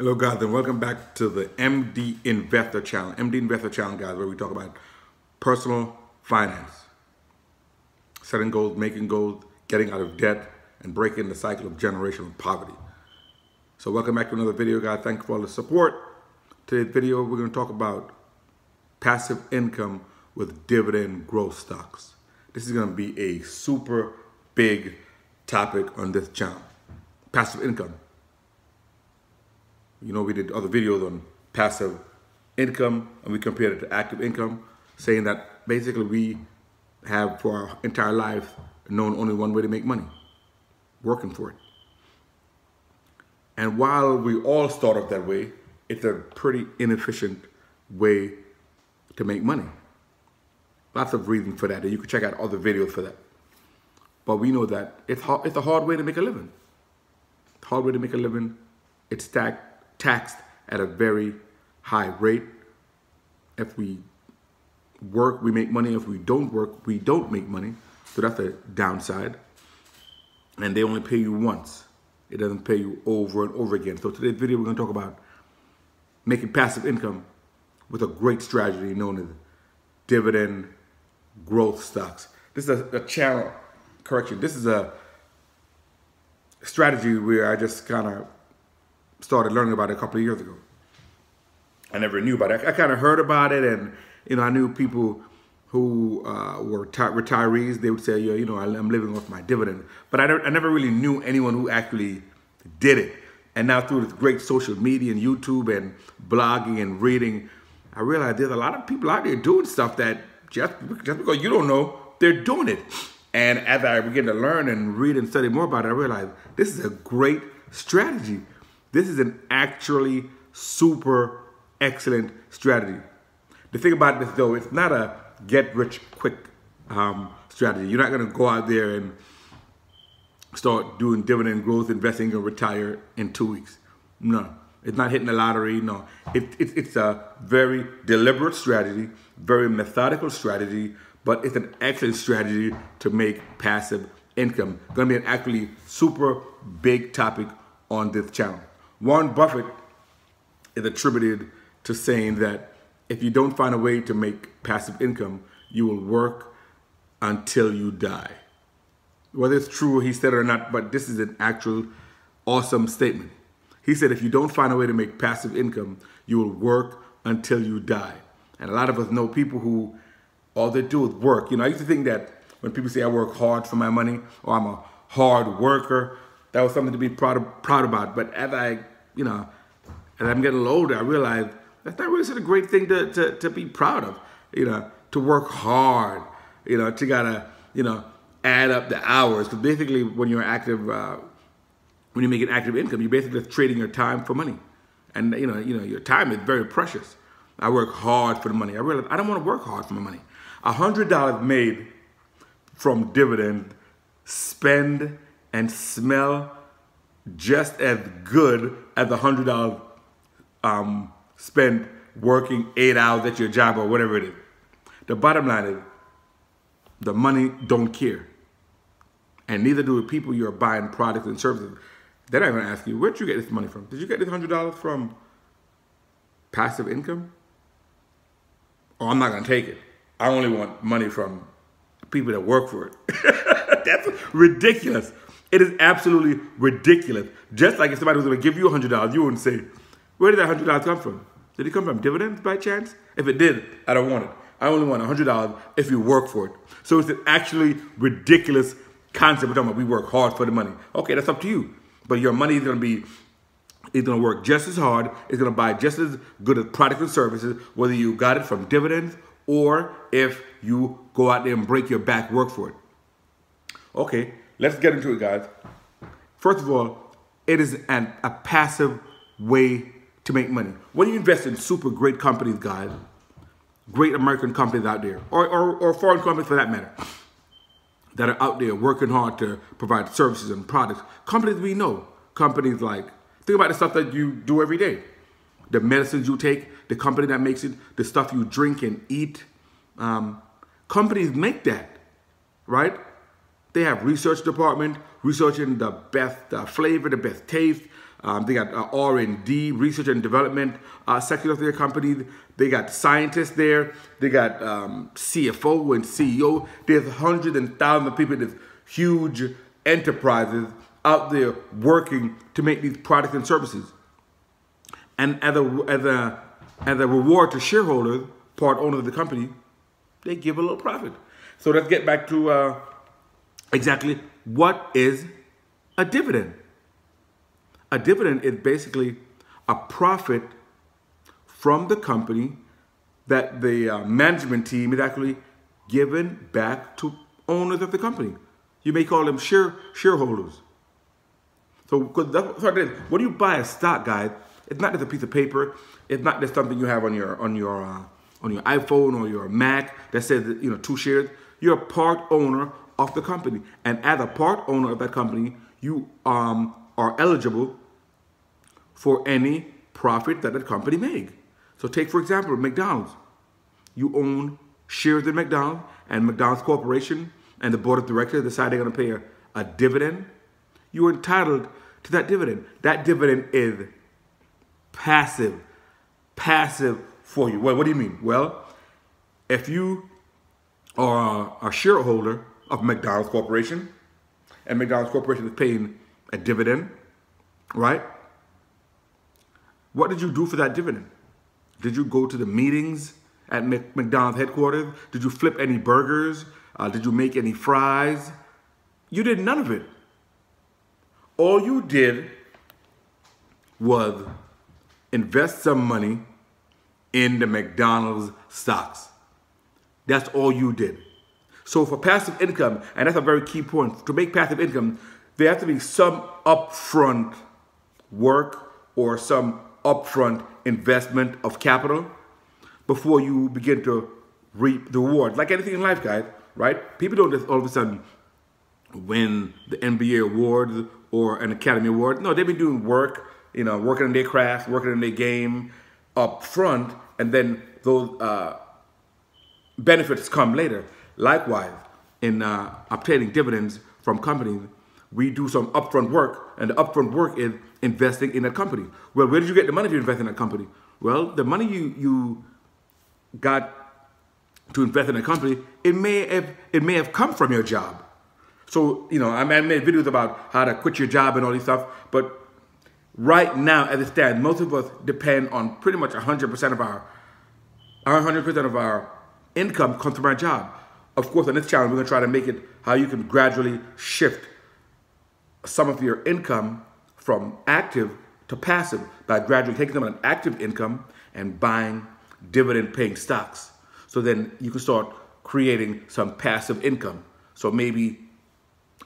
Hello guys, and welcome back to the MD Investor Channel. MD Investor Channel, guys, where we talk about personal finance, setting goals, making goals, getting out of debt, and breaking the cycle of generational poverty. So welcome back to another video, guys. Thank you for all the support. Today's video, we're going to talk about passive income with dividend growth stocks. This is going to be a super big topic on this channel. Passive income. You know, we did other videos on passive income and we compared it to active income, saying that basically we have for our entire life known only one way to make money, working for it. And while we all start off that way, it's a pretty inefficient way to make money. Lots of reasons for that, and you can check out other videos for that. But we know that it's a hard way to make a living. It's a hard way to make a living. It's taxed at a very high rate. If we work, we make money. If we don't work, we don't make money. So that's a downside. And they only pay you once. It doesn't pay you over and over again. So today's video, we're going to talk about making passive income with a great strategy known as dividend growth stocks. This is a channel, correction, this is a strategy where I just kind of started learning about it a couple of years ago. I never knew about it. I kind of heard about it, and I knew people who were retirees. They would say, I'm living off my dividend. But I never really knew anyone who actually did it. And now through this great social media and YouTube and blogging and reading, I realized there's a lot of people out there doing stuff that just because you don't know, they're doing it. And as I began to learn and read and study more about it, I realized this is a great strategy. This is an actually super excellent strategy. The thing about this, though, it's not a get-rich-quick strategy. You're not going to go out there and start doing dividend growth, investing, and retire in 2 weeks. No, it's not hitting the lottery. No, it's a very deliberate strategy, very methodical strategy, but it's an excellent strategy to make passive income. Going to be an actually super big topic on this channel. Warren Buffett is attributed to saying that if you don't find a way to make passive income, you will work until you die. Whether it's true he said it or not, but this is an actual awesome statement. He said if you don't find a way to make passive income, you will work until you die. And a lot of us know people who all they do is work. I used to think that when people say I work hard for my money or I'm a hard worker, that was something to be proud about. But as I'm getting a little older, I realized that's not really such a great thing to be proud of. To work hard. To gotta add up the hours, because basically when you're active, when you make an active income, you're basically trading your time for money, and your time is very precious. I work hard for the money. I realized I don't want to work hard for my money. $100 made from dividend spend and smell just as good as $100 spent working 8 hours at your job or whatever it is. The bottom line is the money don't care. And neither do the people you're buying products and services. They're not going to ask you, where'd you get this money from? Did you get this $100 from passive income? Oh, I'm not going to take it. I only want money from people that work for it. That's ridiculous. It is absolutely ridiculous. Just like if somebody was going to give you $100, you wouldn't say, where did that $100 come from? Did it come from dividends by chance? If it did, I don't want it. I only want $100 if you work for it. So it's an actually ridiculous concept. We're talking about we work hard for the money. Okay, that's up to you. But your money is going to work just as hard. It's going to buy just as good as products and services, whether you got it from dividends or if you go out there and break your back, work for it. Okay, let's get into it, guys. First of all, it is a passive way to make money. When you invest in super great companies, guys, great American companies out there, or foreign companies for that matter, that are out there working hard to provide services and products. Companies we know, companies like, think about the stuff that you do every day. The medicines you take, the company that makes it, the stuff you drink and eat. Companies make that, right? They have research department, researching the best flavor, the best taste, They got R&D, research and development section of their company. They got scientists there. They got CFO and CEO. There's hundreds and thousands of people in these huge enterprises out there working to make these products and services. And as a reward to shareholders, part owners of the company, they give a little profit. So let's get back to exactly what is a dividend. A dividend is basically a profit from the company that the management team is actually given back to owners of the company. You may call them shareholders. So, because that's what it is. When you buy a stock, guys, it's not just a piece of paper. It's not just something you have on your iPhone or your Mac that says 2 shares. You're a part owner of the company, and as a part owner of that company, you are eligible for any profit that the company makes. So, take for example McDonald's. You own shares in McDonald's, and McDonald's Corporation and the board of directors decide they're going to pay a dividend. You're entitled to that dividend. That dividend is passive for you. Well, what do you mean? Well, if you are a shareholder of McDonald's Corporation, and McDonald's Corporation is paying a dividend, right? What did you do for that dividend? Did you go to the meetings at McDonald's headquarters? Did you flip any burgers? Did you make any fries? You did none of it. All you did was invest some money in the McDonald's stocks. That's all you did. So for passive income, and that's a very key point, to make passive income, there has to be some upfront work or some upfront investment of capital before you begin to reap the rewards. Like anything in life, guys, right? People don't just all of a sudden win the NBA awards or an Academy Award. No, they've been doing work, working on their craft, working on their game up front, and then those benefits come later. Likewise, in obtaining dividends from companies, we do some upfront work, and the upfront work is investing in that company. Well, where did you get the money to invest in that company? Well, the money you got to invest in a company, it may have come from your job. So, I made videos about how to quit your job and all this stuff, but right now, as it stands, most of us depend on pretty much 100% of our income comes from our job. Of course, on this channel, we're going to try to make it how you can gradually shift some of your income from active to passive by gradually taking some of an active income and buying dividend-paying stocks. So then you can start creating some passive income. So maybe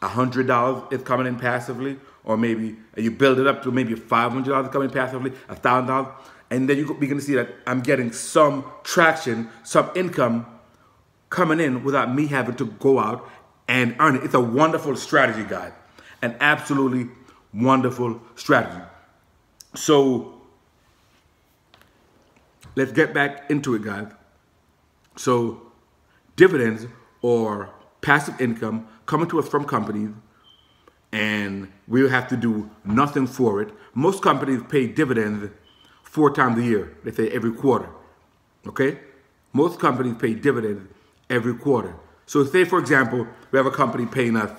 $100 is coming in passively, or maybe you build it up to maybe $500 coming in passively, $1,000, and then you begin to see that I'm getting some traction, some income coming in without me having to go out and earn it. It's a wonderful strategy, guys. An absolutely wonderful strategy. So let's get back into it, guys. So dividends or passive income coming to us from companies, and we'll have to do nothing for it. Most companies pay dividends 4 times a year. They say every quarter, okay? Most companies pay dividends every quarter. So say, for example, we have a company paying us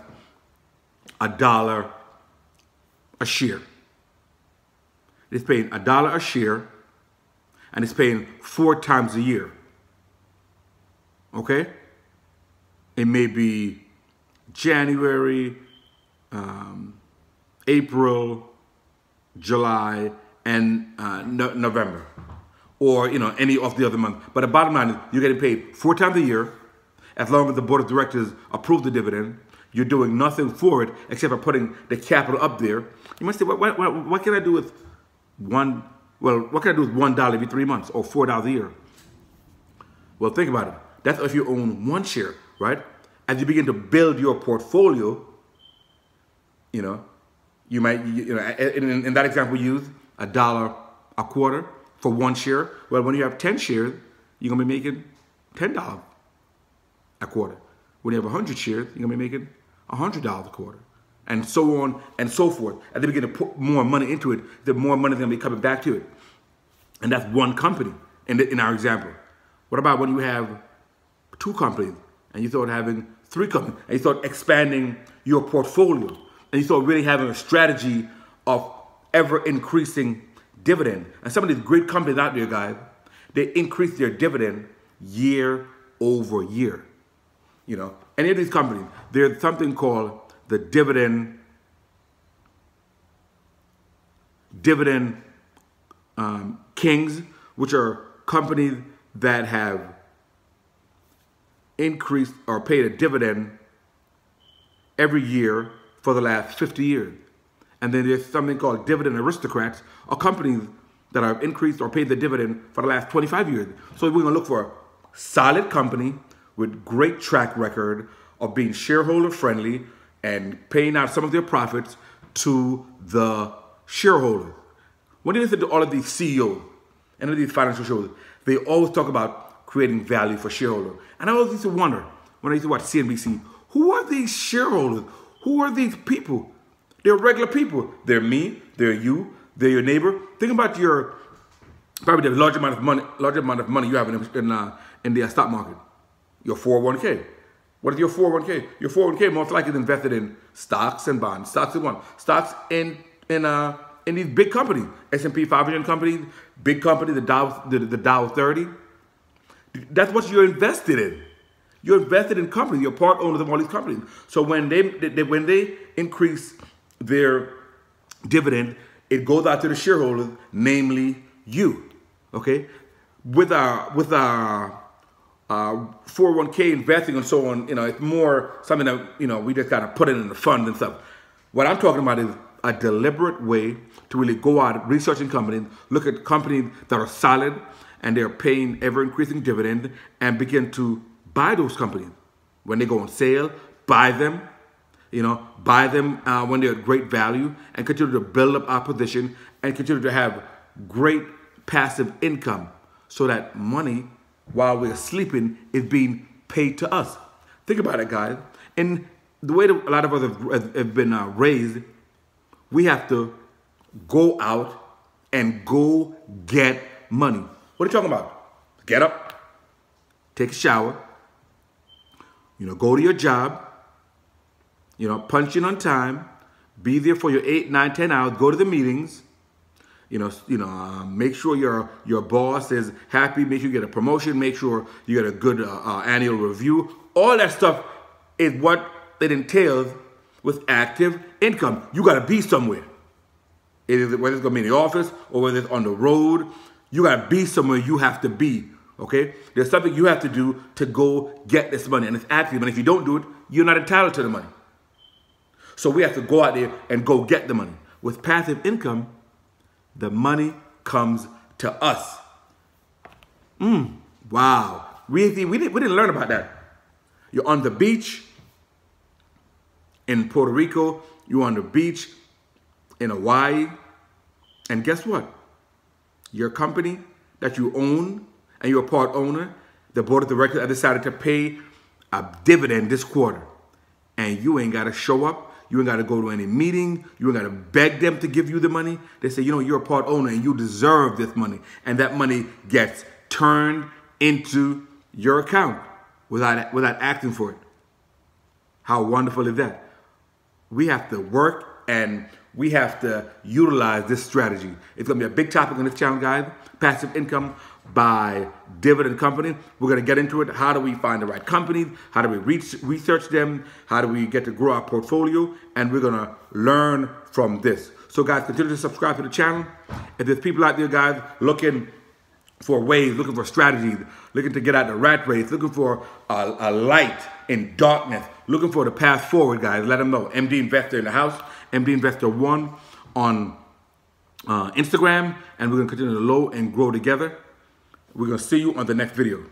$1 a share. It's paying $1 a share, and it's paying 4 times a year, okay? It may be January, April, July, and November, or any of the other months. But the bottom line is you're getting paid 4 times a year. As long as the board of directors approve the dividend, you're doing nothing for it except for putting the capital up there. You must say, what can I do with one? Well, what can I do with $1 every 3 months or $4 a year? Well, think about it. That's if you own 1 share, right? As you begin to build your portfolio, you might, in that example we use $1 a quarter for 1 share. Well, when you have 10 shares, you're gonna be making $10 a quarter. When you have 100 shares, you're gonna be making $100 a quarter. and so on and so forth. As they begin to put more money into it, the more money is going to be coming back to it. And that's one company in our example. What about when you have 2 companies and you thought having 3 companies and you thought expanding your portfolio and you thought really having a strategy of ever increasing dividend? And some of these great companies out there, guys, they increase their dividend year over year. You know, any of these companies, there's something called the dividend kings, which are companies that have increased or paid a dividend every year for the last 50 years. And then there's something called dividend aristocrats, or companies that have increased or paid the dividend for the last 25 years. So we're going to look for a solid company with great track record of being shareholder friendly and paying out some of their profits to the shareholders. When you listen to all of these CEOs and all of these financial shows, they always talk about creating value for shareholders. And I always used to wonder, when I used to watch CNBC, who are these shareholders? Who are these people? They're regular people. They're me, they're you, they're your neighbor. Think about your, probably the large amount of money you have in the stock market. Your 401k. What is your 401k? Your 401k most likely is invested in stocks and bonds. Stocks in these big companies, S&P 500 companies, big companies, the Dow 30. That's what you're invested in. You're invested in companies. You're part owners of all these companies. So when they increase their dividend, it goes out to the shareholders, namely you. Okay, with our 401k investing and so on, you know, it's more something that, you know, we just kind of put it in the fund and stuff. What I'm talking about is a deliberate way to really go out researching companies, look at companies that are solid and they're paying ever increasing dividend, and begin to buy those companies when they go on sale. Buy them, you know, when they're at great value, and continue to build up our position and continue to have great passive income, so that money, while we're sleeping, is being paid to us. Think about it, guys. And the way that a lot of us have been raised, we have to go out and go get money. What are you talking about? Get up, take a shower, you know, go to your job, you know, punch in on time, be there for your 8, 9, 10 hours, go to the meetings, make sure your boss is happy, make sure you get a promotion, make sure you get a good annual review. All that stuff is what it entails with active income. You got to be somewhere. Whether it's going to be in the office or whether it's on the road, you got to be somewhere you have to be, okay? There's something you have to do to go get this money, and it's active. And if you don't do it, you're not entitled to the money. So we have to go out there and go get the money. With passive income, the money comes to us. Wow. We didn't learn about that. You're on the beach in Puerto Rico. You're on the beach in Hawaii. And guess what? Your company that you own and you're a part owner, the board of directors have decided to pay a dividend this quarter. And you ain't got to show up. You ain't got to go to any meeting. You ain't got to beg them to give you the money. They say, you know, you're a part owner and you deserve this money. And that money gets turned into your account without asking for it. How wonderful is that? We have to work and we have to utilize this strategy. It's going to be a big topic on this channel, guys. Passive income by dividend company. We're going to get into it. How do we find the right companies? How do we research them? How do we get to grow our portfolio? And we're going to learn from this. So, guys, continue to subscribe to the channel. If there's people out there, guys, looking for ways, looking for strategies, looking to get out the rat race, looking for a light in darkness, looking for the path forward, guys, let them know. MD Investor in the house, MD Investor 1 on Instagram, and we're going to continue to grow and grow together. We're going to see you on the next video.